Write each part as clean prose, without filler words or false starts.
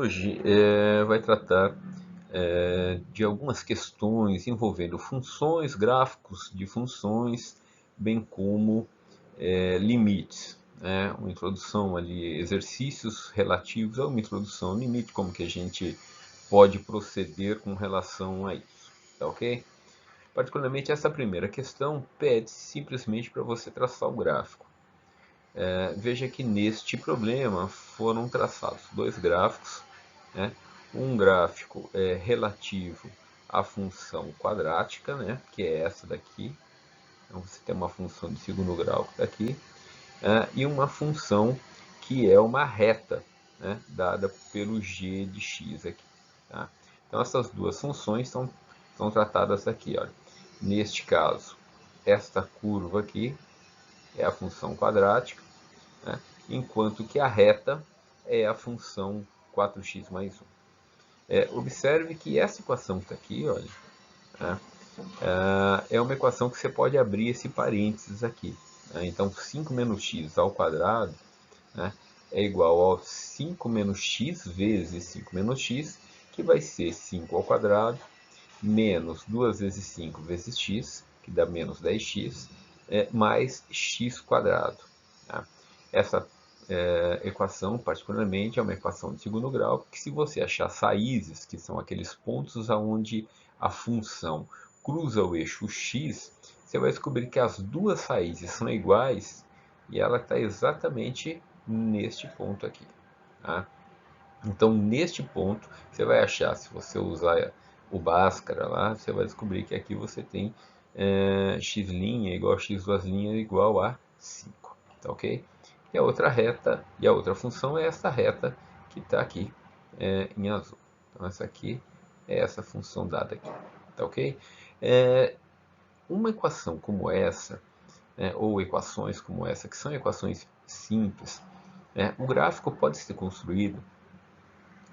hoje vai tratar de algumas questões envolvendo funções, gráficos de funções, bem como limites, né? Uma introdução ali, exercícios relativos a uma introdução ao limite, como que a gente pode proceder com relação a isso, tá ok? Particularmente essa primeira questão pede simplesmente para você traçar o gráfico. Veja que neste problema foram traçados dois gráficos, né? Um gráfico relativo à função quadrática, né? Que é essa daqui. Então você tem uma função de segundo grau daqui, e uma função que é uma reta, né? Dada pelo g de x aqui. Tá? Então essas duas funções são tratadas aqui. Olha. Neste caso, esta curva aqui é a função quadrática, né? Enquanto que a reta é a função 4x mais 1. Observe que essa equação que está aqui, olha, né, é uma equação que você pode abrir esse parênteses aqui. Né? Então, 5 menos x ao quadrado, né, é igual a 5 menos x vezes 5 menos x, que vai ser 5 ao quadrado, menos 2 vezes 5 vezes x, que dá menos 10x, mais x quadrado. Tá? Essa equação, particularmente, é uma equação de segundo grau, que se você achar saízes, que são aqueles pontos onde a função cruza o eixo x, você vai descobrir que as duas raízes são iguais e ela está exatamente neste ponto aqui. Tá? Então, neste ponto, você vai achar, se você usar o Bhaskara lá, você vai descobrir que aqui você tem x' igual a x duas linhas igual a 5. Tá ok? E a outra reta, e a outra função é essa reta que está aqui em azul. Então, essa aqui é essa função dada aqui. Tá ok? Uma equação como essa, ou equações como essa, que são equações simples, o gráfico pode ser construído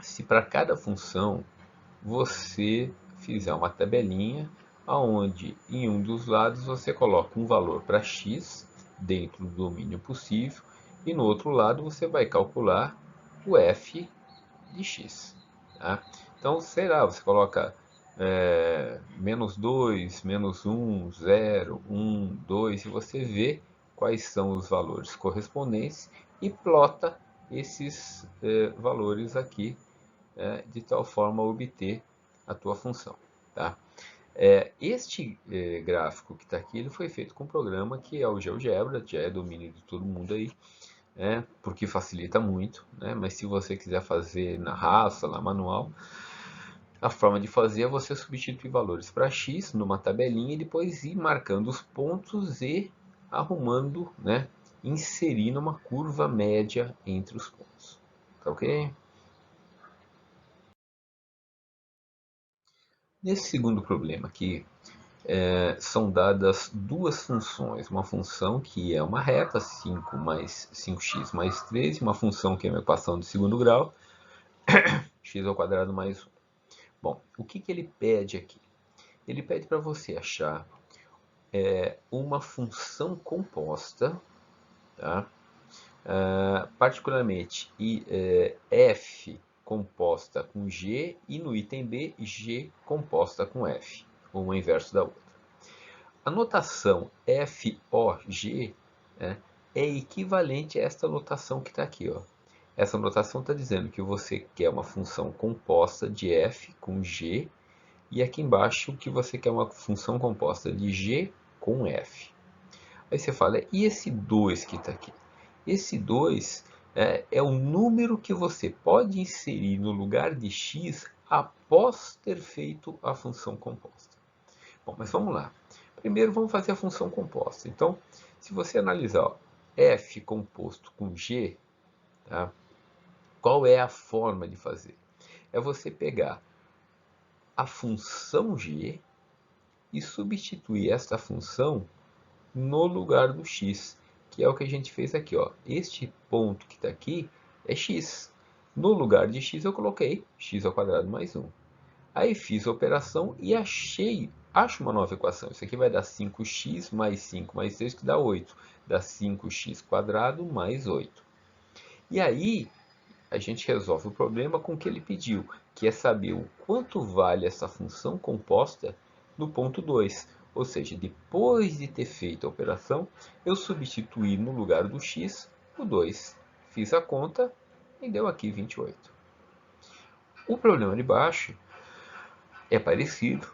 se para cada função você fizer uma tabelinha onde em um dos lados você coloca um valor para x dentro do domínio possível e no outro lado você vai calcular o f de x. Tá? Então, sei lá, você coloca menos 2, menos 1, 0, 1, 2 e você vê quais são os valores correspondentes e plota esses valores aqui de tal forma a obter a tua função. Tá? Este gráfico que está aqui ele foi feito com um programa que é o GeoGebra, já é domínio de todo mundo aí, porque facilita muito, né? Mas se você quiser fazer na raça, na manual, a forma de fazer é você substituir valores para x numa tabelinha e depois ir marcando os pontos e arrumando, né? Inserindo uma curva média entre os pontos. Tá ok? Nesse segundo problema aqui, são dadas duas funções. Uma função que é uma reta, 5 mais 5x mais 13, uma função que é uma equação de segundo grau, x ao quadrado mais 1. Bom, o que ele pede aqui? Ele pede para você achar uma função composta, tá? Particularmente f composta com g e no item B, g composta com f, uma inverso da outra. A notação FOG é equivalente a esta notação que está aqui. Ó. Essa notação está dizendo que você quer uma função composta de f com g, e aqui embaixo que você quer uma função composta de g com f. Aí você fala, e esse 2 que está aqui? Esse 2 é o número que você pode inserir no lugar de x após ter feito a função composta. Bom, mas vamos lá. Primeiro vamos fazer a função composta. Então, se você analisar ó, f composto com g, tá? Qual é a forma de fazer? É você pegar a função g e substituir esta função no lugar do x, que é o que a gente fez aqui. Ó. Este ponto que está aqui é x. No lugar de x eu coloquei x ao quadrado mais 1. Aí fiz a operação e acho uma nova equação. Isso aqui vai dar 5x mais 5 mais 6, que dá 8. Dá 5x² mais 8. E aí, a gente resolve o problema com o que ele pediu, que é saber o quanto vale essa função composta no ponto 2. Ou seja, depois de ter feito a operação, eu substituí no lugar do x o 2. Fiz a conta e deu aqui 28. O problema de baixo é parecido.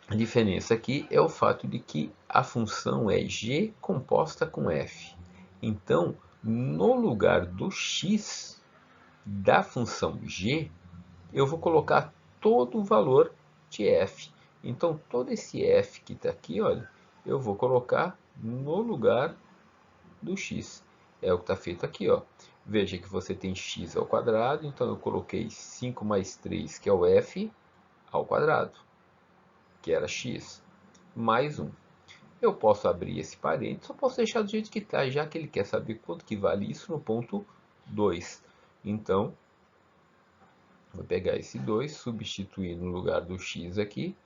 A diferença aqui é o fato de que a função é g composta com f. Então, no lugar do x da função g, eu vou colocar todo o valor de f. Então, todo esse f que está aqui, olha, eu vou colocar no lugar do x. É o que está feito aqui, ó. Veja que você tem x ao quadrado, então eu coloquei 5 mais 3, que é o f, ao quadrado, que era x, mais 1. Eu posso abrir esse parênteses, ou posso deixar do jeito que está, já que ele quer saber quanto que vale isso no ponto 2. Então, vou pegar esse 2, substituir no lugar do x aqui,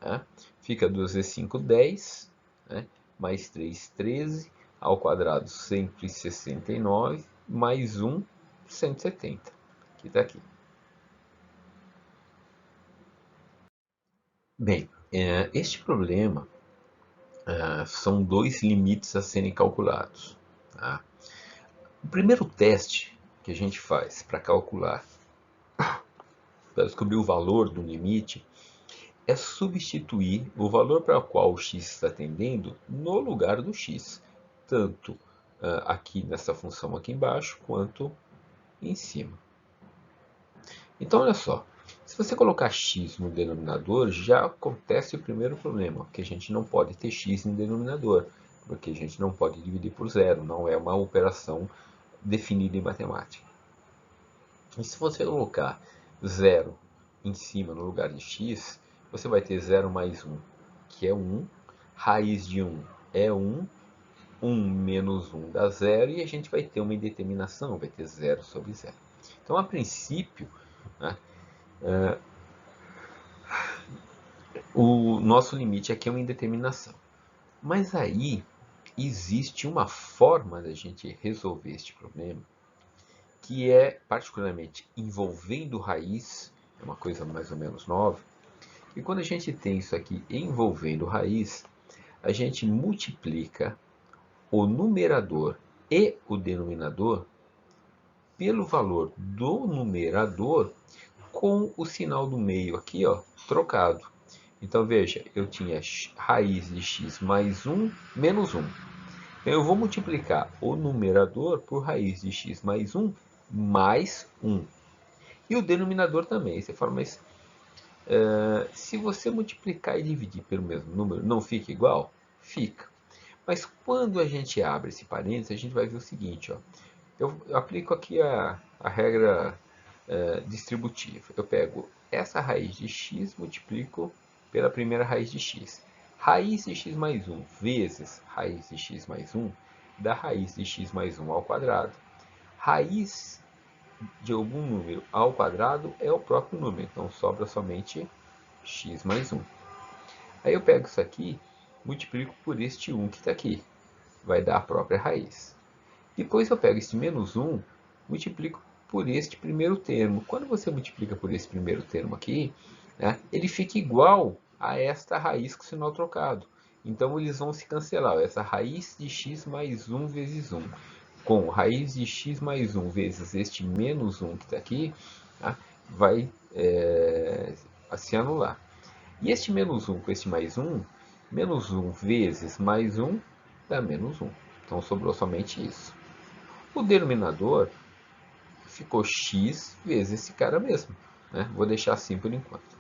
né? Fica 2 vezes 5, 10, né? Mais 3, 13, ao quadrado 169, mais 1, 170, que está aqui. Bem, este problema são dois limites a serem calculados. Tá? O primeiro teste que a gente faz para calcular, para descobrir o valor do limite, é substituir o valor para o qual o x está tendendo no lugar do x, tanto aqui nessa função aqui embaixo, quanto em cima. Então, olha só, se você colocar x no denominador, já acontece o primeiro problema, que a gente não pode ter x no denominador, porque a gente não pode dividir por zero, não é uma operação definida em matemática. E se você colocar zero em cima no lugar de x, você vai ter 0 mais 1, que é 1, raiz de 1 é 1, 1 menos 1 dá 0, e a gente vai ter uma indeterminação, vai ter 0 sobre 0. Então, a princípio, né, o nosso limite aqui é uma indeterminação. Mas aí existe uma forma da gente resolver este problema, que é particularmente envolvendo raiz, é uma coisa mais ou menos nova. E quando a gente tem isso aqui envolvendo raiz, a gente multiplica o numerador e o denominador pelo valor do numerador com o sinal do meio aqui, ó, trocado. Então veja, eu tinha raiz de x mais 1 menos 1. Então eu vou multiplicar o numerador por raiz de x mais 1 mais 1. E o denominador também. Você fala, mas se você multiplicar e dividir pelo mesmo número, não fica igual? Fica. Mas quando a gente abre esse parênteses, a gente vai ver o seguinte, ó. Eu aplico aqui a regra distributiva. Eu pego essa raiz de x, multiplico pela primeira raiz de x. Raiz de x mais 1 vezes raiz de x mais 1 dá raiz de x mais 1 ao quadrado. Raiz de algum número ao quadrado é o próprio número, então sobra somente x mais 1. Aí eu pego isso aqui, multiplico por este 1 que está aqui, vai dar a própria raiz. Depois eu pego este menos 1, multiplico por este primeiro termo. Quando você multiplica por esse primeiro termo aqui, né, ele fica igual a esta raiz com o sinal trocado. Então eles vão se cancelar. Essa raiz de x mais 1 vezes 1 com raiz de x mais 1 vezes este menos 1 que está aqui, tá, vai se anular. E este menos 1 com este mais 1, menos 1 vezes mais 1 dá menos 1. Então sobrou somente isso. O denominador ficou x vezes esse cara mesmo. Né? Vou deixar assim por enquanto.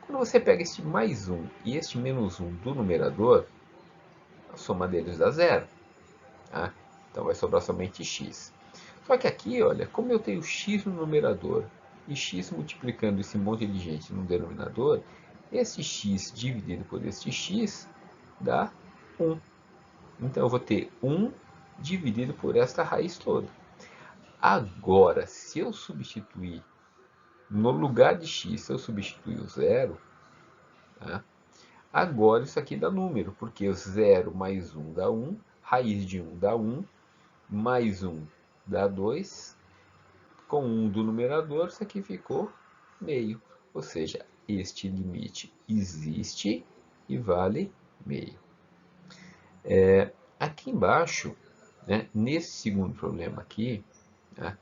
Quando você pega este mais 1 e este menos 1 do numerador, a soma deles dá zero. Tá? Então vai sobrar somente x. Só que aqui, olha, como eu tenho x no numerador e x multiplicando esse monte de gente no denominador, esse x dividido por este x dá 1. Então eu vou ter 1 dividido por esta raiz toda. Agora, se eu substituir no lugar de x, se eu substituir o zero, tá? Agora isso aqui dá número, porque 0 mais 1 dá 1, raiz de 1 dá 1, mais 1 dá 2, Com 1 do numerador, isso aqui ficou meio. Ou seja, este limite existe e vale meio. Aqui embaixo, né, nesse segundo problema aqui, né,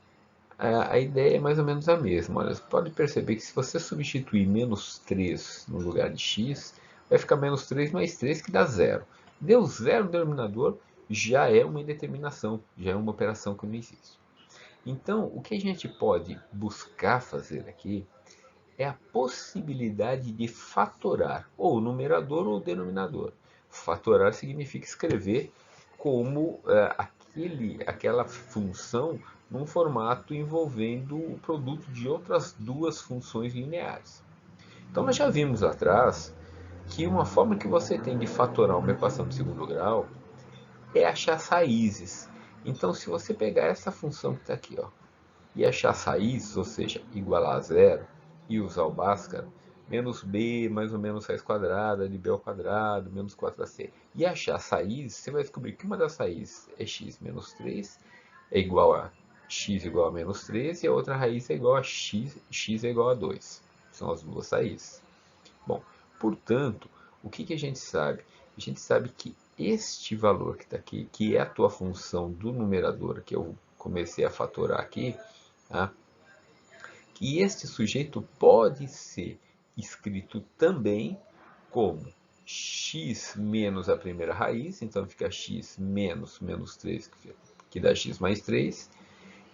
a ideia é mais ou menos a mesma. Olha, você pode perceber que se você substituir menos 3 no lugar de x, vai ficar menos 3 mais 3, que dá zero. Deu zero no denominador, já é uma indeterminação, já é uma operação que não existe. Então, o que a gente pode buscar fazer aqui é a possibilidade de fatorar ou o numerador ou o denominador. Fatorar significa escrever como aquela função num formato envolvendo o produto de outras duas funções lineares. Então nós já vimos atrás que uma forma que você tem de fatorar uma equação de segundo grau é achar as raízes. Então se você pegar essa função que está aqui, ó, e achar as raízes, ou seja, igualar a zero, e usar o Bhaskara, menos b mais ou menos raiz quadrada de b ao quadrado, menos 4ac, e achar as raízes, você vai descobrir que uma das raízes é x menos 3, é igual a x igual a menos 3, e a outra raiz é igual a x é igual a 2. São as duas raízes. Bom, portanto, o que a gente sabe? A gente sabe que este valor que está aqui, que é a tua função do numerador, que eu comecei a fatorar aqui, tá? Que este sujeito pode ser escrito também como x menos a primeira raiz, então fica x menos menos 3, que dá x mais 3,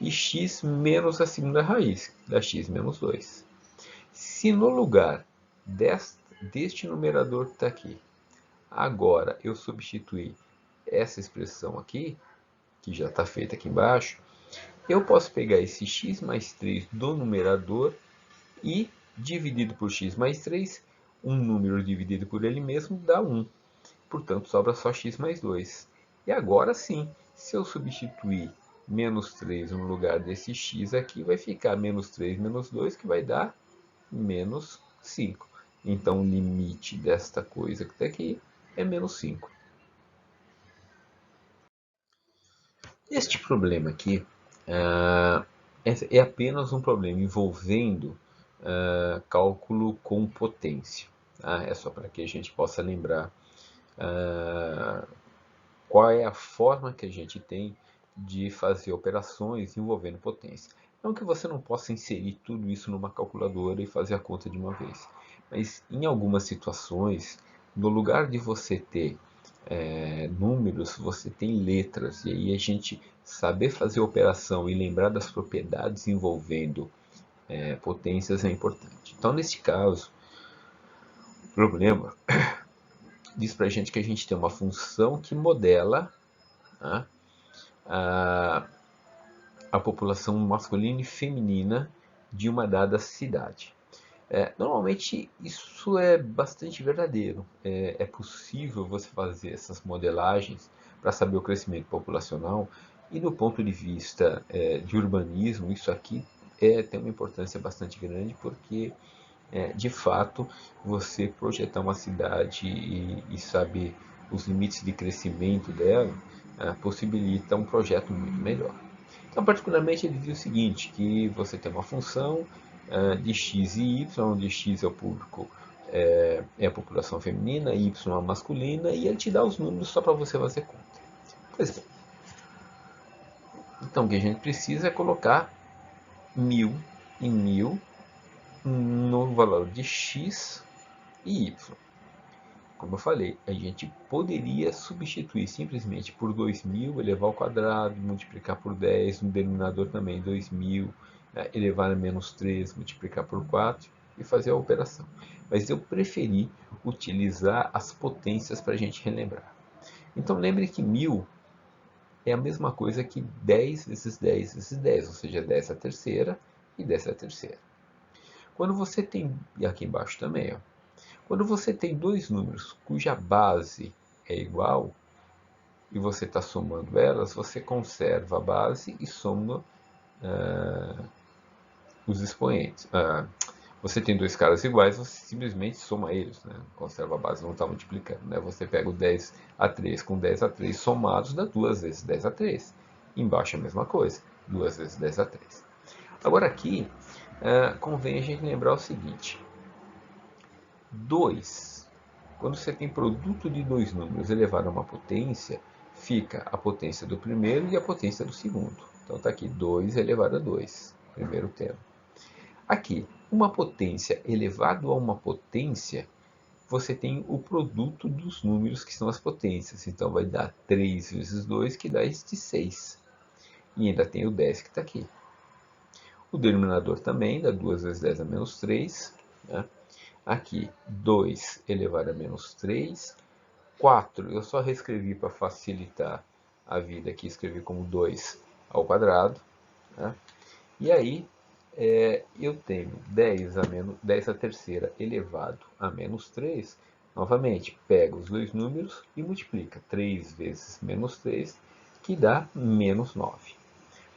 e x menos a segunda raiz, que dá x menos 2. Se no lugar deste numerador que está aqui, agora eu substituir essa expressão aqui, que já está feita aqui embaixo, eu posso pegar esse x mais 3 do numerador e, dividido por x mais 3, um número dividido por ele mesmo dá 1. Portanto, sobra só x mais 2. E agora sim, se eu substituir menos 3 no lugar desse x aqui, vai ficar menos 3 menos 2, que vai dar menos 5. Então, o limite desta coisa que está aqui é menos 5. Este problema aqui é apenas um problema envolvendo cálculo com potência. Tá? É só para que a gente possa lembrar qual é a forma que a gente tem de fazer operações envolvendo potência. Não que você não possa inserir tudo isso numa calculadora e fazer a conta de uma vez, mas em algumas situações, no lugar de você ter números, você tem letras, e aí a gente saber fazer operação e lembrar das propriedades envolvendo potências é importante. Então, nesse caso, o problema diz para a gente que a gente tem uma função que modela, né, a população masculina e feminina de uma dada cidade. Normalmente isso é bastante verdadeiro. É possível você fazer essas modelagens para saber o crescimento populacional, e do ponto de vista de urbanismo, isso aqui tem uma importância bastante grande, porque de fato você projetar uma cidade e saber os limites de crescimento dela possibilita um projeto muito melhor. Então, particularmente, ele diz o seguinte, que você tem uma função de x e y, onde x é o público, é a população feminina, y é a masculina, e ele te dá os números só para você fazer conta. Pois bem. Então, o que a gente precisa é colocar 1000 em 1000 no valor de x e y. Como eu falei, a gente poderia substituir simplesmente por 2000, elevar ao quadrado, multiplicar por 10, no denominador também 2000, elevar a menos 3, multiplicar por 4 e fazer a operação. Mas eu preferi utilizar as potências para a gente relembrar. Então lembre que 1000 é a mesma coisa que 10 vezes 10 vezes 10, ou seja, 10 à terceira e 10 à terceira. Quando você tem, e aqui embaixo também, ó, quando você tem dois números cuja base é igual e você está somando elas, você conserva a base e soma os expoentes. Você tem dois caras iguais, você simplesmente soma eles, né? Conserva a base, não está multiplicando. Né? Você pega o 10 a 3 com 10 a 3 somados, dá 2 vezes 10 a 3. Embaixo é a mesma coisa, 2 vezes 10 a 3. Agora aqui, convém a gente lembrar o seguinte. 2, quando você tem produto de dois números elevado a uma potência, fica a potência do primeiro e a potência do segundo. Então está aqui 2 elevado a 2, primeiro termo. Aqui, uma potência elevado a uma potência, você tem o produto dos números que são as potências. Então vai dar 3 vezes 2, que dá este 6. E ainda tem o 10 que está aqui. O denominador também dá 2 vezes 10 a menos 3. Né? Aqui, 2 elevado a menos 3. 4, eu só reescrevi para facilitar a vida aqui, escrevi como 2 ao quadrado. Né? E aí, eu tenho 10 a terceira elevado a menos 3. Novamente, pega os dois números e multiplica. 3 vezes menos 3, que dá menos 9.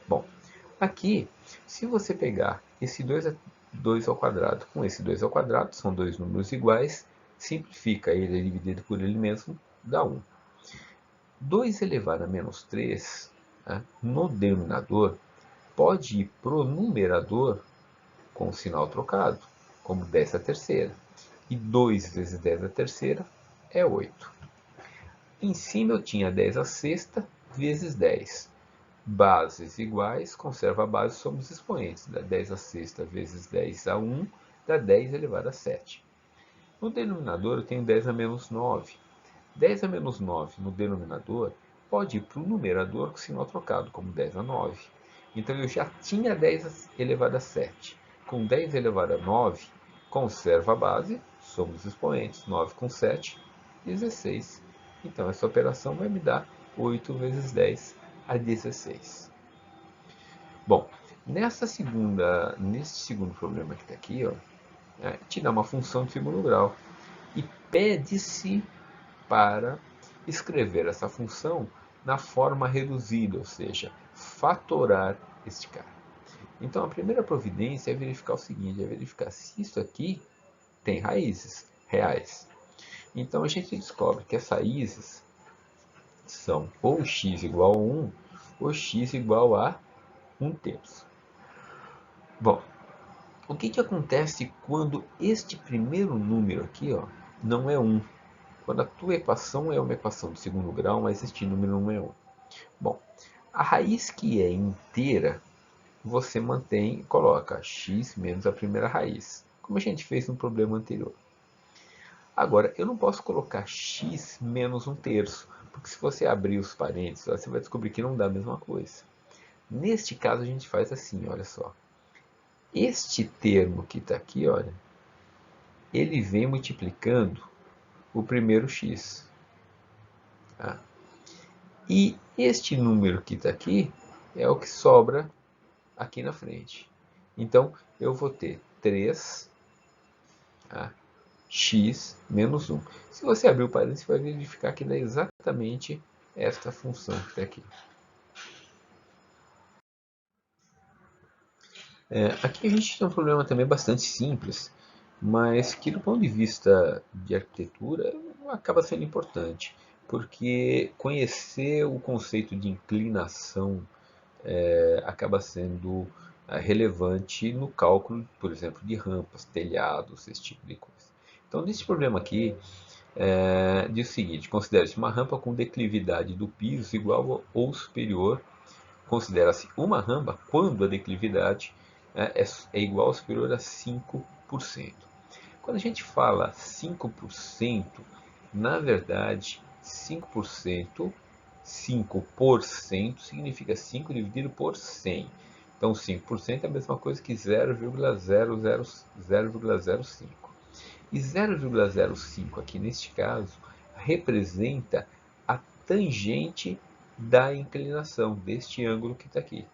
Bom, aqui, se você pegar esse 2 ao quadrado com esse 2 ao quadrado, são dois números iguais, simplifica ele dividido por ele mesmo, dá 1. 2 elevado a menos 3, né, no denominador, pode ir para o numerador com o sinal trocado, como 10 a terceira. E 2 vezes 10 a terceira é 8. Em cima eu tinha 10 a sexta vezes 10. Bases iguais, conserva a base, somos expoentes. Dá 10 a sexta vezes 10 a 1, dá 10 elevado a 7. No denominador eu tenho 10 a menos 9. 10 a menos 9 no denominador pode ir para o numerador com sinal trocado, como 10 a 9. Então eu já tinha 10 elevado a 7. Com 10 elevado a 9, conserva a base, somos expoentes. 9 com 7, 16. Então essa operação vai me dar 8 vezes 10 a 16. Bom, nesse segundo problema que está aqui, ó, te dá uma função de segundo grau e pede-se para escrever essa função na forma reduzida, ou seja, fatorar este cara. Então a primeira providência é verificar o seguinte, é verificar se isso aqui tem raízes reais. Então a gente descobre que as raízes são ou x igual a 1 ou x igual a 1/3. Bom, o que acontece quando este primeiro número aqui, ó, não é 1? Quando a tua equação é uma equação de segundo grau, mas este número não é 1. Bom, a raiz que é inteira, você mantém e coloca x menos a primeira raiz, como a gente fez no problema anterior. Agora, eu não posso colocar x menos 1/3, porque se você abrir os parênteses, você vai descobrir que não dá a mesma coisa. Neste caso, a gente faz assim, olha só. Este termo que está aqui, olha, ele vem multiplicando o primeiro x. Tá? E este número que está aqui é o que sobra aqui na frente. Então, eu vou ter 3 x menos 1. Se você abrir o parênteses, você vai verificar que dá exatamente esta função que está aqui. Aqui a gente tem um problema também bastante simples, mas que do ponto de vista de arquitetura acaba sendo importante, porque conhecer o conceito de inclinação acaba sendo relevante no cálculo, por exemplo, de rampas, telhados, esse tipo de coisa. Então, nesse problema aqui, diz o seguinte: considere-se uma rampa com declividade do piso igual ou superior. Considera-se uma rampa quando a declividade é igual ou superior a 5%. Quando a gente fala 5%, na verdade, 5%, 5% significa 5 dividido por 100. Então, 5% é a mesma coisa que 0,005. E 0,05 aqui neste caso representa a tangente da inclinação deste ângulo que está aqui.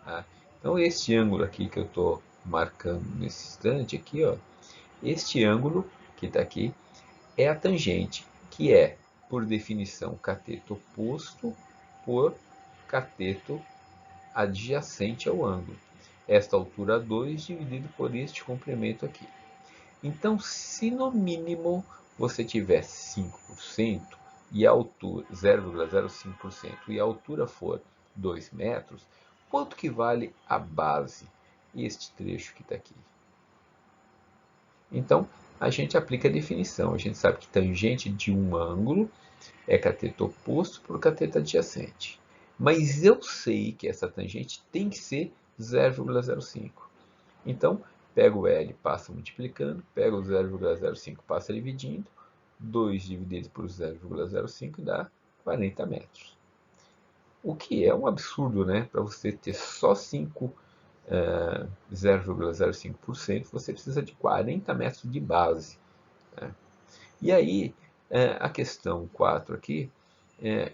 Tá? Então, este ângulo aqui que eu estou marcando nesse instante aqui, ó, este ângulo que está aqui é a tangente, que é, por definição, cateto oposto por cateto adjacente ao ângulo. Esta altura 2 dividido por este comprimento aqui. Então, se no mínimo você tiver 5% e a altura 0,05% e a altura for 2 metros, quanto que vale a base? Este trecho que está aqui. Então, a gente aplica a definição. A gente sabe que tangente de um ângulo é cateto oposto por cateto adjacente. Mas eu sei que essa tangente tem que ser 0,05. Então, pego o L, passa multiplicando, pego o 0,05, passa dividindo, 2 dividido por 0,05 dá 40 metros. O que é um absurdo, né? Para você ter só 0,05%, você precisa de 40 metros de base. Né? E aí, a questão 4 aqui,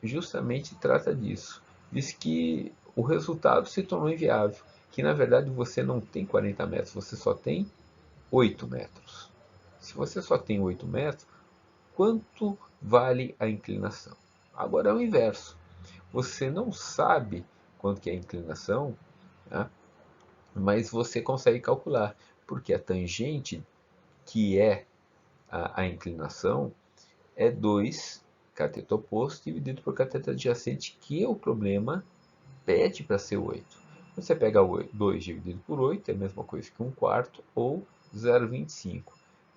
justamente trata disso. Diz que o resultado se tornou inviável, que na verdade você não tem 40 metros, você só tem 8 metros. Se você só tem 8 metros, quanto vale a inclinação? Agora é o inverso. Você não sabe quanto que é a inclinação, né? Mas você consegue calcular, porque a tangente, que é a inclinação, é 2 cateto oposto dividido por cateto adjacente, que o problema pede para ser 8. Você pega 2 dividido por 8, é a mesma coisa que 1 quarto, ou 0,25.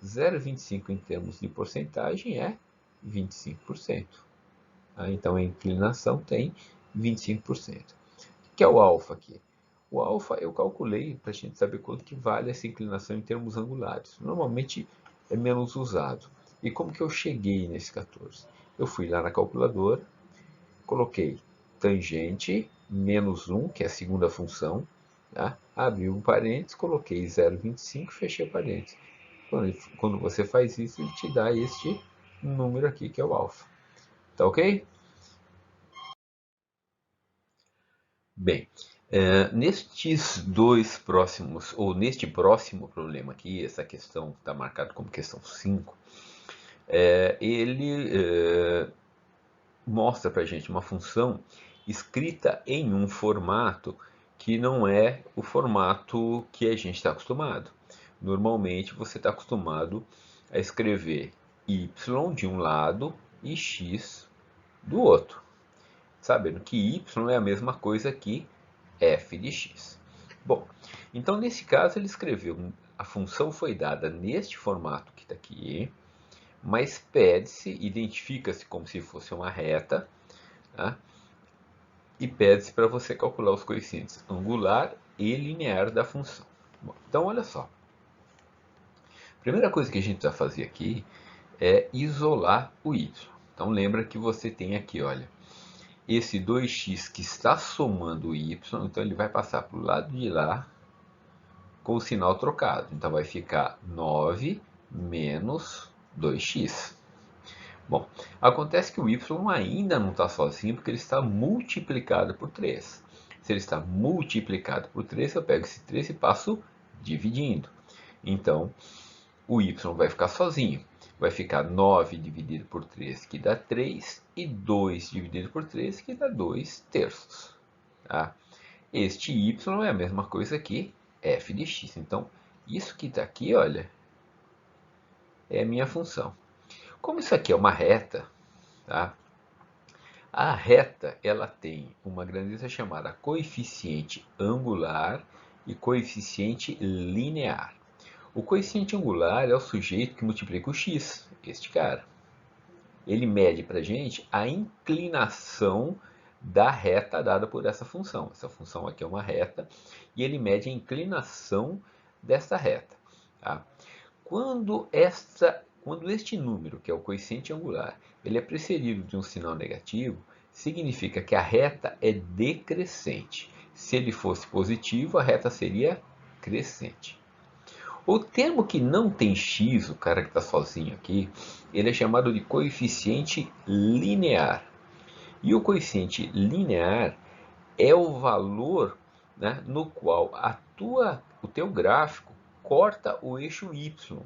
0,25 em termos de porcentagem é 25%. Então a inclinação tem 25%. O que é o alfa aqui? O alfa eu calculei para a gente saber quanto que vale essa inclinação em termos angulares. Normalmente é menos usado. E como que eu cheguei nesse 14? Eu fui lá na calculadora, coloquei tangente menos 1, que é a segunda função, tá? Abri um parênteses, coloquei 0,25, fechei parênteses. Quando você faz isso, ele te dá este número aqui, que é o alfa. Tá ok? Bem, nestes dois próximos, ou neste próximo problema aqui, essa questão está marcada como questão 5, ele mostra para a gente uma função escrita em um formato que não é o formato que a gente está acostumado. Normalmente você está acostumado a escrever y de um lado e x do outro, sabendo que y é a mesma coisa que f de x. Bom, então nesse caso ele escreveu, a função foi dada neste formato que está aqui, mas pede-se, identifica-se como se fosse uma reta, tá? E pede-se para você calcular os coeficientes angular e linear da função. Bom, então olha só, a primeira coisa que a gente vai fazer aqui é isolar o y. Então lembra que você tem aqui, olha, esse 2x que está somando o y, então ele vai passar para o lado de lá com o sinal trocado. Então vai ficar 9 menos 2x. Bom, acontece que o y ainda não está sozinho porque ele está multiplicado por 3. Se ele está multiplicado por 3, eu pego esse 3 e passo dividindo. Então, o y vai ficar sozinho. Vai ficar 9 dividido por 3, que dá 3, e 2 dividido por 3, que dá 2 terços. Tá? Este y é a mesma coisa que f de x. Então, isso que está aqui, olha, é a minha função. Como isso aqui é uma reta, tá? A reta ela tem uma grandeza chamada coeficiente angular e coeficiente linear. O coeficiente angular é o sujeito que multiplica o x, este cara. Ele mede para a gente a inclinação da reta dada por essa função. Essa função aqui é uma reta e ele mede a inclinação dessa reta. Tá? Quando este número, que é o coeficiente angular, ele é precedido de um sinal negativo, significa que a reta é decrescente. Se ele fosse positivo, a reta seria crescente. O termo que não tem x, o cara que está sozinho aqui, ele é chamado de coeficiente linear. E o coeficiente linear é o valor, né, no qual o teu gráfico corta o eixo y.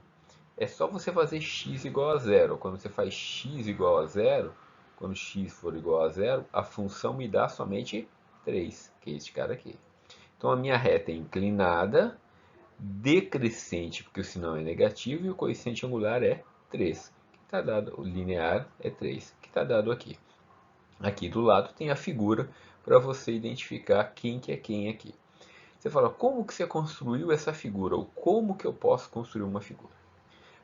É só você fazer x igual a zero. Quando você faz x igual a zero, quando x for igual a zero, a função me dá somente 3, que é este cara aqui. Então a minha reta é inclinada, decrescente, porque o sinal é negativo, e o coeficiente angular é 3, que está dado, o linear é 3, que está dado aqui. Aqui do lado tem a figura para você identificar quem que é quem aqui. Você fala, como que você construiu essa figura? Ou como que eu posso construir uma figura?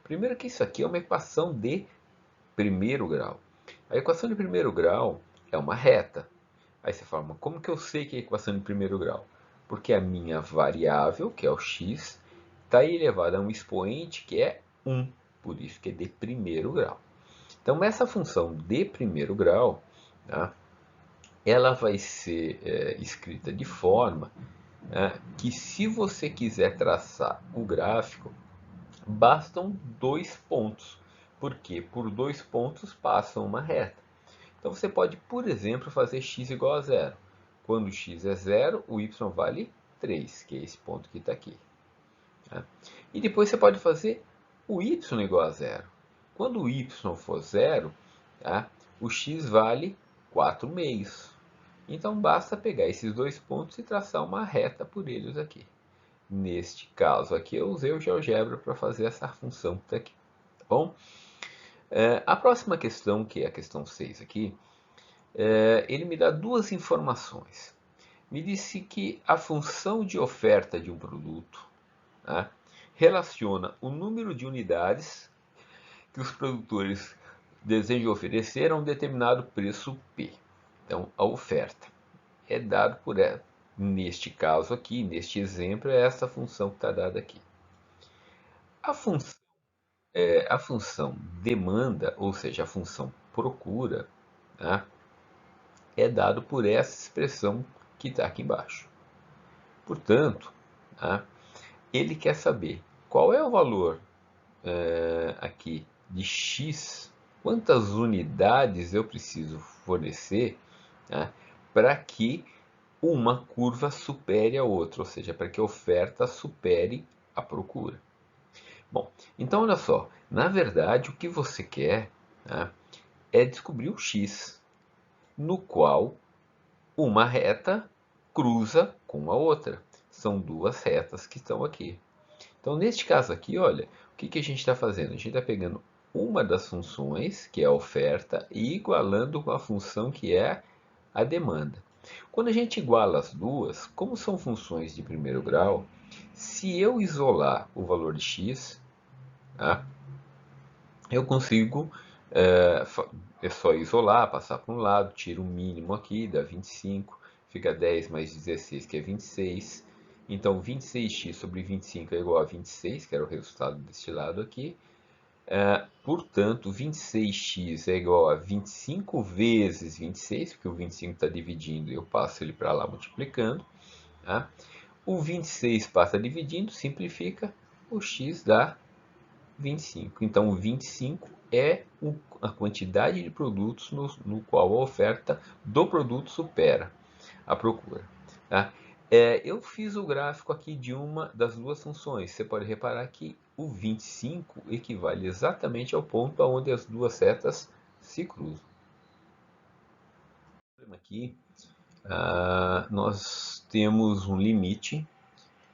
Primeiro que isso aqui é uma equação de primeiro grau. A equação de primeiro grau é uma reta. Aí você fala, mas como que eu sei que é a equação de primeiro grau? Porque a minha variável, que é o x, está elevada a um expoente que é 1. Por isso que é de primeiro grau. Então, essa função de primeiro grau, tá, ela vai ser escrita de forma que, se você quiser traçar o gráfico, bastam 2 pontos. Porque por 2 pontos passa uma reta. Então você pode, por exemplo, fazer x igual a zero. Quando x é zero, o y vale 3, que é esse ponto que está aqui. Tá? E depois você pode fazer o y igual a zero. Quando o y for zero, tá, o x vale 4 meios. Então basta pegar esses 2 pontos e traçar uma reta por eles aqui. Neste caso aqui eu usei o GeoGebra para fazer essa função que está aqui. Tá bom? A próxima questão, que é a questão 6 aqui, ele me dá duas informações. Me disse que a função de oferta de um produto, né, relaciona o número de unidades que os produtores desejam oferecer a um determinado preço P. Então, a oferta é dada por ela. Neste caso aqui, neste exemplo, é essa função que está dada aqui. A função, a função demanda, ou seja, a função procura, né, é dado por essa expressão que está aqui embaixo. Portanto, né, ele quer saber qual é o valor aqui de x, quantas unidades eu preciso fornecer, né, para que uma curva supere a outra, ou seja, para que a oferta supere a procura. Bom, então olha só, na verdade o que você quer, né, é descobrir o x, no qual uma reta cruza com a outra. São duas retas que estão aqui. Então, neste caso aqui, olha, o que a gente está fazendo? A gente está pegando uma das funções, que é a oferta, e igualando com a função que é a demanda. Quando a gente iguala as duas, como são funções de primeiro grau, se eu isolar o valor de x, tá, eu consigo, é só isolar, passar para um lado, tiro o mínimo aqui, dá 25, fica 10 mais 16, que é 26. Então, 26x sobre 25 é igual a 26, que era o resultado deste lado aqui. Portanto, 26x é igual a 25 vezes 26, porque o 25 está dividindo, eu passo ele para lá multiplicando. Tá? O 26 passa dividindo, simplifica, o x dá 25. Então, o 25 é a quantidade de produtos no qual a oferta do produto supera a procura. Tá? Eu fiz o gráfico aqui de uma das duas funções. Você pode reparar que o 25 equivale exatamente ao ponto onde as duas setas se cruzam. Aqui, nós temos um limite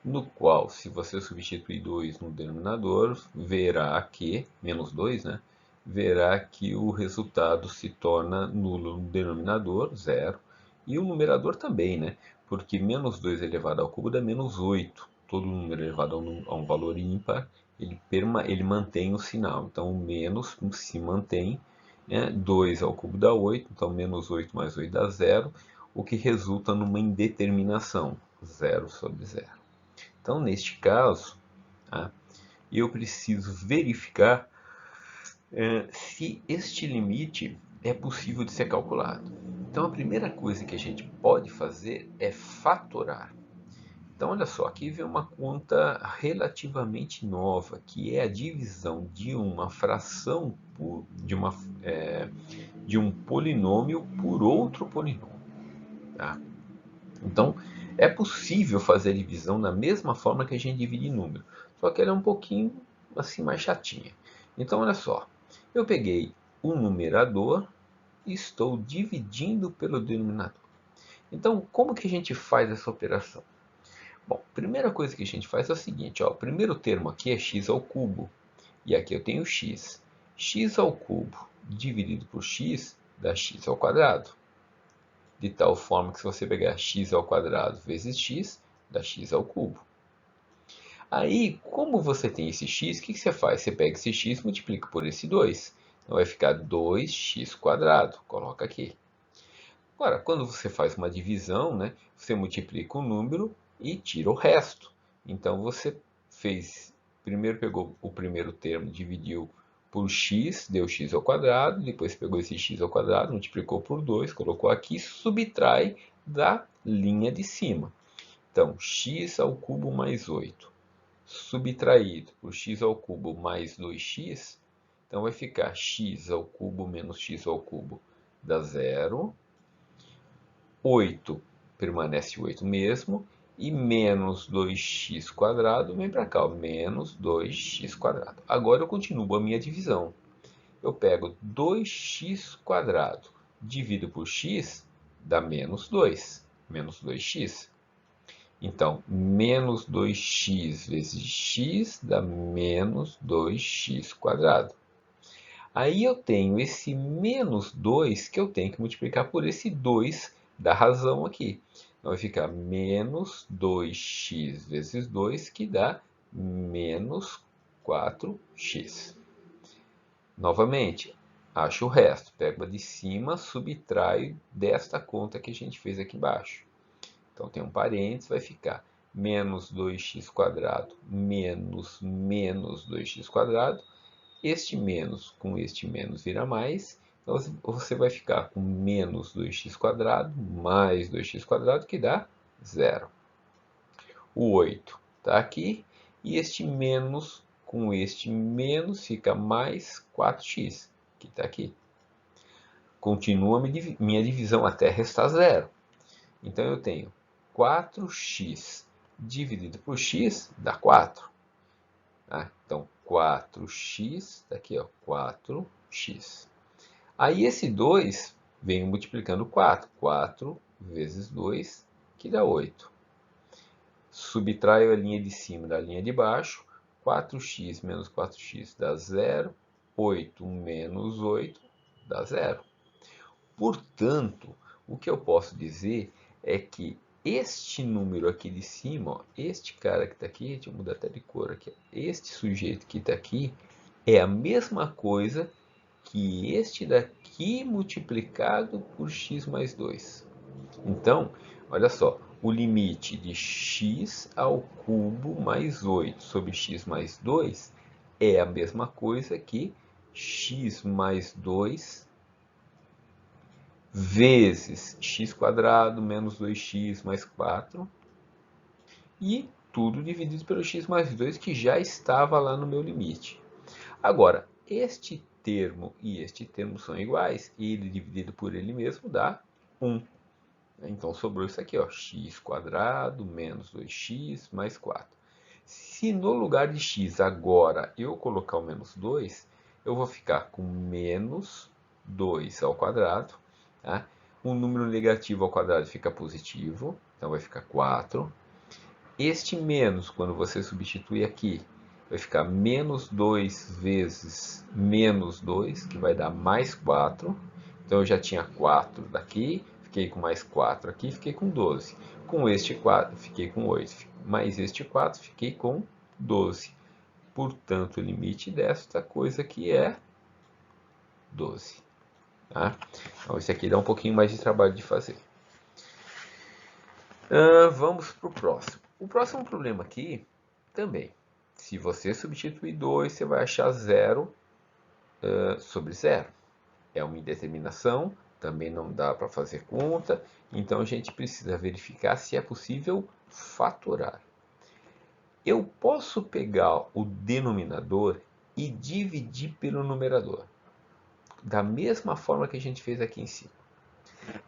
no qual, se você substituir 2 no denominador, verá que, menos 2, né, verá que o resultado se torna nulo no denominador, zero, e o numerador também, né, porque menos 2 elevado ao cubo dá menos 8. Todo número elevado a um valor ímpar, ele mantém o sinal. Então, o menos se mantém, né, 2 ao cubo dá 8, então menos 8 mais 8 dá zero, o que resulta numa indeterminação, zero sobre zero. Então, neste caso, tá, eu preciso verificar se este limite é possível de ser calculado. Então, a primeira coisa que a gente pode fazer é fatorar. Então, olha só, aqui vem uma conta relativamente nova, que é a divisão de uma fração de um polinômio por outro polinômio. Tá? Então, é possível fazer a divisão da mesma forma que a gente divide em número, só que ela é um pouquinho assim mais chatinha. Então, olha só, eu peguei o numerador e estou dividindo pelo denominador. Então, como que a gente faz essa operação? Bom, a primeira coisa que a gente faz é o seguinte, ó, o primeiro termo aqui é x ao cubo, e aqui eu tenho x. X ao cubo dividido por x dá x ao quadrado. de tal forma que se você pegar x ao quadrado vezes x, dá x ao cubo. Aí, como você tem esse x, o que você faz? Você pega esse x e multiplica por esse 2. Então vai ficar 2x², coloca aqui. Agora, quando você faz uma divisão, né, você multiplica o número e tira o resto. Então você primeiro pegou o primeiro termo, dividiu por x, deu x², depois pegou esse x², multiplicou por 2, colocou aqui, subtrai da linha de cima. Então, x² mais 8, subtraído por x³ mais 2x, então vai ficar x³ menos x³ dá 0, 8 permanece 8 mesmo, e menos 2x² vem para cá, ó, menos 2x². Agora eu continuo a minha divisão. Eu pego 2x², divido por x, dá menos 2, menos 2x. Então, menos 2x vezes x dá menos 2x². Aí eu tenho esse menos 2 que eu tenho que multiplicar por esse 2 da razão aqui. Então vai ficar menos 2x vezes 2, que dá menos 4x. Novamente, acho o resto. Pego a de cima, subtraio desta conta que a gente fez aqui embaixo. Então tem um parênteses, vai ficar menos 2x² menos menos 2x². Este menos com este menos vira mais. Então você vai ficar com menos 2x² mais 2x², que dá 0. O 8 está aqui. E este menos com este menos fica mais 4x, que está aqui. Continua minha divisão até restar 0. Então eu tenho 4x dividido por x dá 4. Então 4x, daqui ó, 4x. Aí esse 2 vem multiplicando 4. 4 vezes 2, que dá 8. Subtraio a linha de cima da linha de baixo. 4x menos 4x dá 0. 8 menos 8 dá 0. Portanto, o que eu posso dizer é que este número aqui de cima, ó, este cara que está aqui, deixa eu mudar até de cor aqui, este sujeito que está aqui, é a mesma coisa que este daqui multiplicado por x mais 2. Então, olha só, o limite de x ao cubo mais 8 sobre x mais 2 é a mesma coisa que x mais 2 vezes x² menos 2x mais 4, e tudo dividido pelo x mais 2, que já estava lá no meu limite. Agora, este termo e este termo são iguais, e ele dividido por ele mesmo dá 1. Então sobrou isso aqui, ó, x² menos 2x mais 4. Se no lugar de x agora eu colocar o menos 2, eu vou ficar com menos 2 ao quadrado. Tá? Um número negativo ao quadrado fica positivo, então vai ficar 4. Este menos, quando você substitui aqui, vai ficar menos 2 vezes menos 2, que vai dar mais 4. Então eu já tinha 4 daqui, fiquei com mais 4 aqui, fiquei com 12. Com este 4, fiquei com 8. Mais este 4, fiquei com 12. Portanto, o limite desta coisa aqui é 12. Tá? Então, esse aqui dá um pouquinho mais de trabalho de fazer. Vamos para o próximo. O próximo problema aqui, também. Se você substituir 2, você vai achar 0 sobre 0. É uma indeterminação, também não dá para fazer conta, então a gente precisa verificar se é possível fatorar. Eu posso pegar o denominador e dividir pelo numerador, da mesma forma que a gente fez aqui em cima.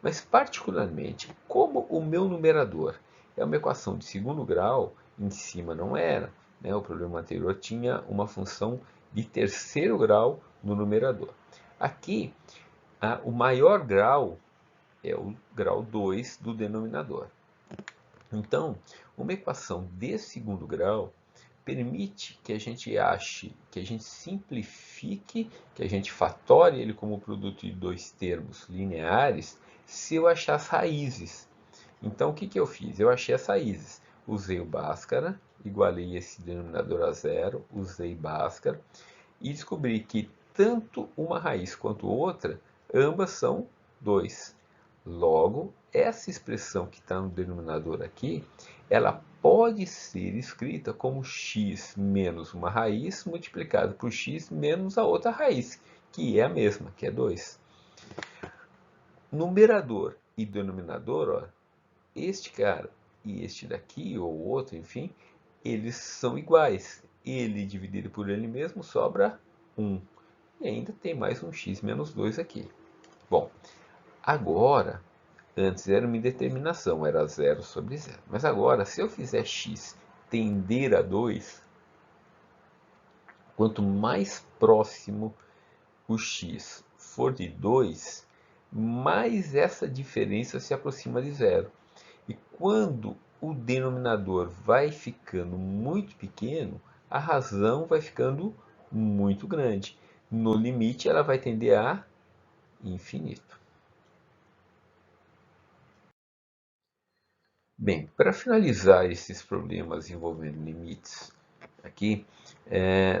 Mas, particularmente, como o meu numerador é uma equação de segundo grau, em cima não era, né? O problema anterior tinha uma função de terceiro grau no numerador. Aqui, o maior grau é o grau 2 do denominador. Então, uma equação de segundo grau permite que a gente ache, que a gente simplifique, que a gente fatore ele como produto de dois termos lineares se eu achar as raízes. Então, o que que eu fiz? Eu achei as raízes. Usei o Bhaskara, igualei esse denominador a zero, usei Bhaskara e descobri que tanto uma raiz quanto outra, ambas são 2. Logo, essa expressão que está no denominador aqui, ela pode ser escrita como x menos uma raiz multiplicado por x menos a outra raiz, que é a mesma, que é 2. Numerador e denominador, ó, este cara e este daqui, ou outro, enfim, eles são iguais. Ele dividido por ele mesmo sobra 1. E ainda tem mais um x menos 2 aqui. Bom, agora, antes era uma indeterminação, era 0 sobre 0. Mas agora, se eu fizer x tender a 2, quanto mais próximo o x for de 2, mais essa diferença se aproxima de 0. E quando o denominador vai ficando muito pequeno, a razão vai ficando muito grande. No limite, ela vai tender a infinito. Bem, para finalizar esses problemas envolvendo limites aqui,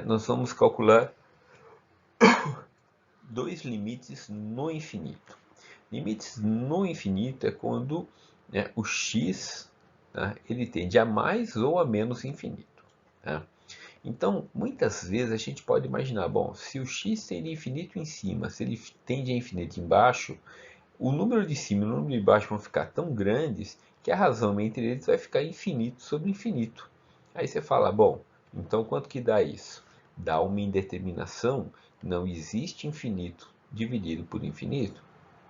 nós vamos calcular dois limites no infinito. Limites no infinito é quando, né, o x, tá, ele tende a mais ou a menos infinito. Tá? Então, muitas vezes a gente pode imaginar, bom, se o x tende a infinito em cima, se ele tende a infinito embaixo, o número de cima e o número de baixo vão ficar tão grandes que a razão entre eles vai ficar infinito sobre infinito. Aí você fala, bom, então quanto que dá isso? Dá uma indeterminação, não existe infinito dividido por infinito.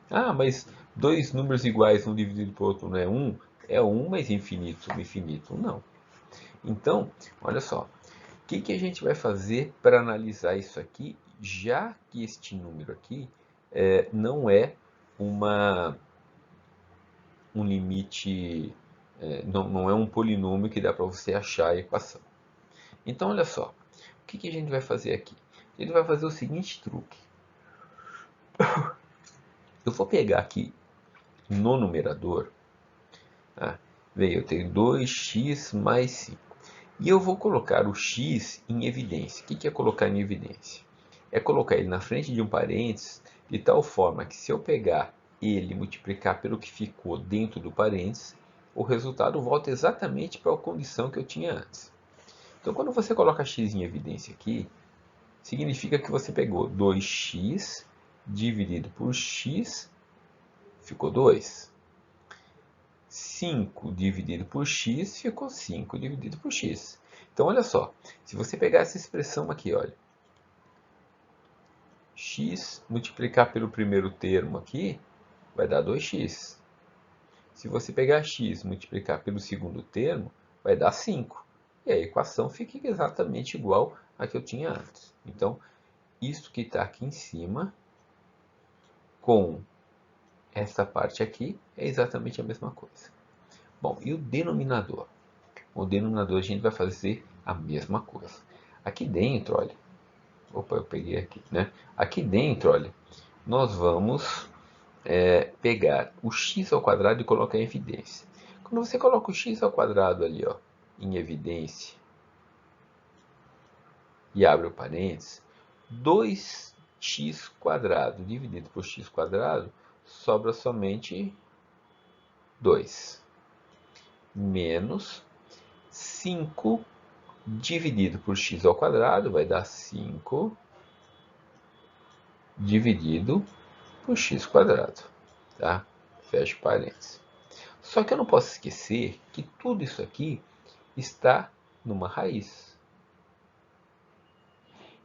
Ah, mas dois números iguais, um dividido por outro não é um? É um, mas infinito sobre infinito não. Então, olha só, o que a gente vai fazer para analisar isso aqui, já que este número aqui não é uma, um limite, não é um polinômio que dá para você achar a equação. Então, olha só, o que a gente vai fazer aqui? A gente vai fazer o seguinte truque. Eu vou pegar aqui no numerador, tá? Veio, eu tenho 2x mais 5. E eu vou colocar o x em evidência. O que é colocar em evidência? É colocar ele na frente de um parênteses, de tal forma que se eu pegar ele e multiplicar pelo que ficou dentro do parênteses, o resultado volta exatamente para a condição que eu tinha antes. Então, quando você coloca x em evidência aqui, significa que você pegou 2x dividido por x, ficou 2. 5 dividido por x ficou 5 dividido por x. Então, olha só, se você pegar essa expressão aqui, olha, x multiplicar pelo primeiro termo aqui, vai dar 2x. Se você pegar x multiplicar pelo segundo termo, vai dar 5. E a equação fica exatamente igual à que eu tinha antes. Então, isso que está aqui em cima, com essa parte aqui, é exatamente a mesma coisa. Bom, e o denominador? O denominador a gente vai fazer a mesma coisa. Aqui dentro, olha, opa, eu peguei aqui, né? Aqui dentro, olha, nós vamos pegar o x ao quadrado e colocar em evidência. Quando você coloca o x ao quadrado ali, ó, em evidência, e abre o parênteses, 2x quadrado dividido por x quadrado sobra somente 2, menos 5 dividido por x ao quadrado vai dar 5 dividido por x quadrado, tá? Fecha parênteses. Só que eu não posso esquecer que tudo isso aqui está numa raiz.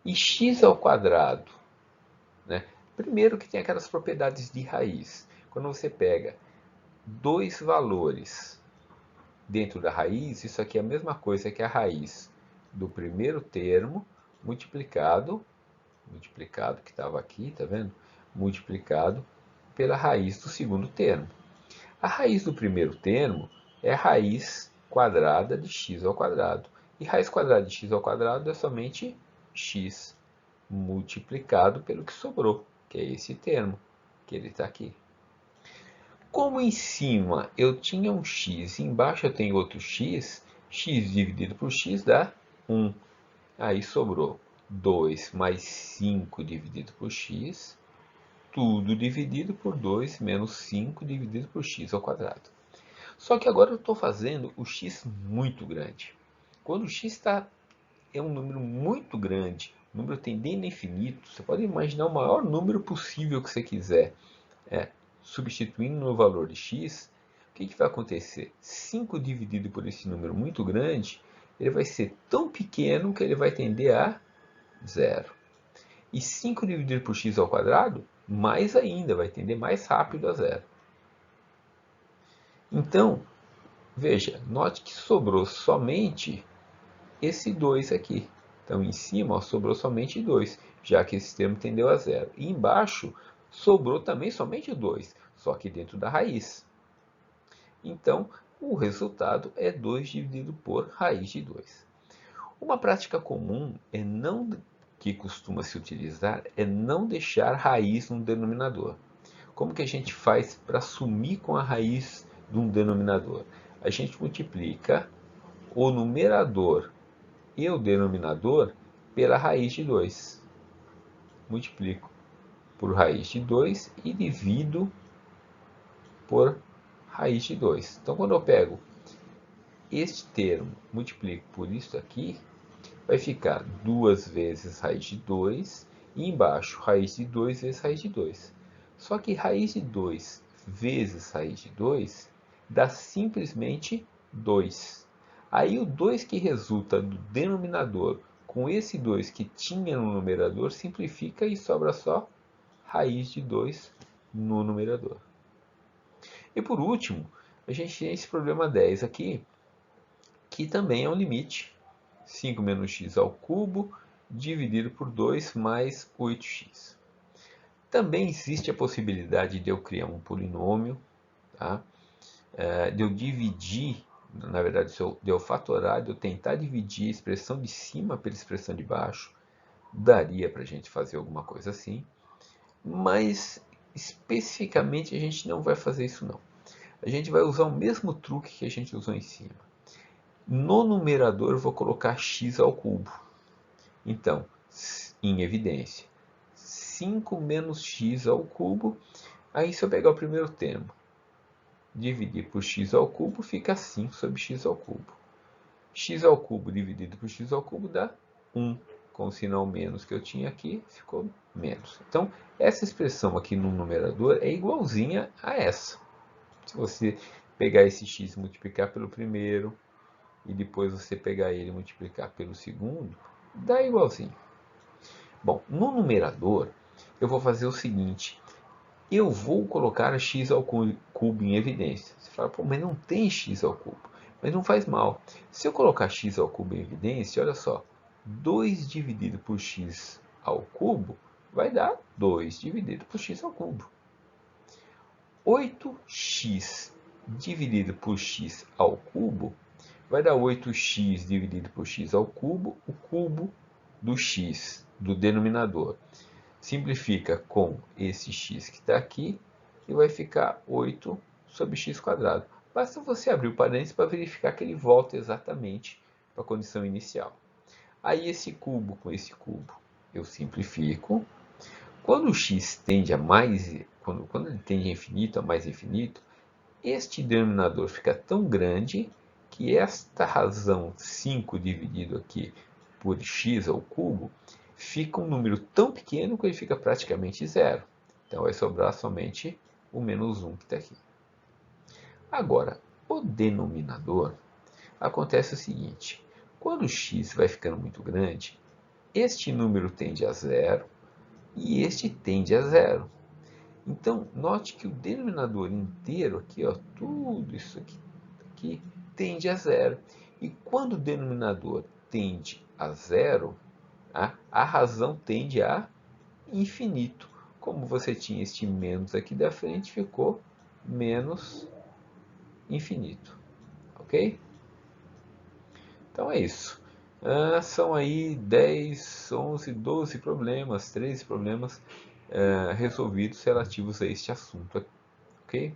E x ao quadrado, né? Primeiro que tem aquelas propriedades de raiz. Quando você pega dois valores dentro da raiz, isso aqui é a mesma coisa que a raiz do primeiro termo multiplicado que estava aqui, tá vendo? Multiplicado pela raiz do segundo termo. A raiz do primeiro termo é a raiz quadrada de x ao quadrado. E raiz quadrada de x ao quadrado é somente x multiplicado pelo que sobrou, que é esse termo, que ele está aqui. Como em cima eu tinha um x e embaixo eu tenho outro x, x dividido por x dá 1. Aí sobrou 2 mais 5 dividido por x, tudo dividido por 2 menos 5 dividido por x ao quadrado. Só que agora eu estou fazendo o x muito grande. Quando o x é um número muito grande, o número tendendo a infinito, você pode imaginar o maior número possível que você quiser. Substituindo no valor de x, o que vai acontecer? 5 dividido por esse número muito grande, ele vai ser tão pequeno que ele vai tender a zero. E 5 dividido por x ao quadrado, mais ainda, vai tender mais rápido a zero. Então, veja, note que sobrou somente esse 2 aqui. Então, em cima sobrou somente 2, já que esse termo tendeu a zero. E embaixo sobrou também somente 2, só que dentro da raiz. Então, o resultado é 2 dividido por raiz de 2. Uma prática comum que costuma se utilizar é não deixar raiz no denominador. Como que a gente faz para sumir com a raiz de um denominador? A gente multiplica o numerador e o denominador pela raiz de 2. Multiplico por raiz de 2 e divido por raiz de 2. Então, quando eu pego este termo, multiplico por isso aqui, vai ficar 2 vezes raiz de 2 e embaixo raiz de 2 vezes raiz de 2. Só que raiz de 2 vezes raiz de 2 dá simplesmente 2. Aí o 2 que resulta do denominador com esse 2 que tinha no numerador simplifica e sobra só raiz de 2 no numerador. E por último, a gente tem esse problema 10 aqui, que também é um limite. 5 menos x ao cubo dividido por 2 mais 8x. Também existe a possibilidade de eu criar um polinômio, tá? De eu dividir, na verdade, de eu fatorar, de eu tentar dividir a expressão de cima pela expressão de baixo. Daria para a gente fazer alguma coisa assim, mas especificamente a gente não vai fazer isso não. A gente vai usar o mesmo truque que a gente usou em cima. No numerador eu vou colocar x ao cubo. Então, em evidência, 5 menos x ao cubo. Aí se eu pegar o primeiro termo, dividir por x ao cubo, fica 5 sobre x ao cubo. X ao cubo dividido por x ao cubo dá 1. Com o sinal menos que eu tinha aqui, ficou menos. Então, essa expressão aqui no numerador é igualzinha a essa. Se você pegar esse x e multiplicar pelo primeiro, e depois você pegar ele e multiplicar pelo segundo, dá igualzinho. Bom, no numerador, eu vou fazer o seguinte. Eu vou colocar x ao cubo em evidência. Você fala, pô, mas não tem x ao cubo. Mas não faz mal. Se eu colocar x ao cubo em evidência, olha só. 2 dividido por x ao cubo vai dar 2 dividido por x ao cubo. 8x dividido por x ao cubo vai dar 8x dividido por x ao cubo, o cubo do x, do denominador. Simplifica com esse x que está aqui e vai ficar 8 sobre x quadrado. Basta você abrir o parênteses para verificar que ele volta exatamente para a condição inicial. Aí esse cubo com esse cubo eu simplifico. Quando o x tende a mais, quando ele tende a infinito, a mais infinito, este denominador fica tão grande que esta razão 5 dividido aqui por x ao cubo fica um número tão pequeno que ele fica praticamente zero. Então vai sobrar somente o menos 1 que está aqui. Agora, o denominador, acontece o seguinte. Quando o x vai ficando muito grande, este número tende a zero e este tende a zero. Então, note que o denominador inteiro, aqui, ó, tudo isso aqui tende a zero. E quando o denominador tende a zero, a razão tende a infinito. Como você tinha este menos aqui da frente, ficou menos infinito. Ok? Então é isso. São aí 10, 11, 12 problemas, 13 problemas resolvidos relativos a este assunto. Ok?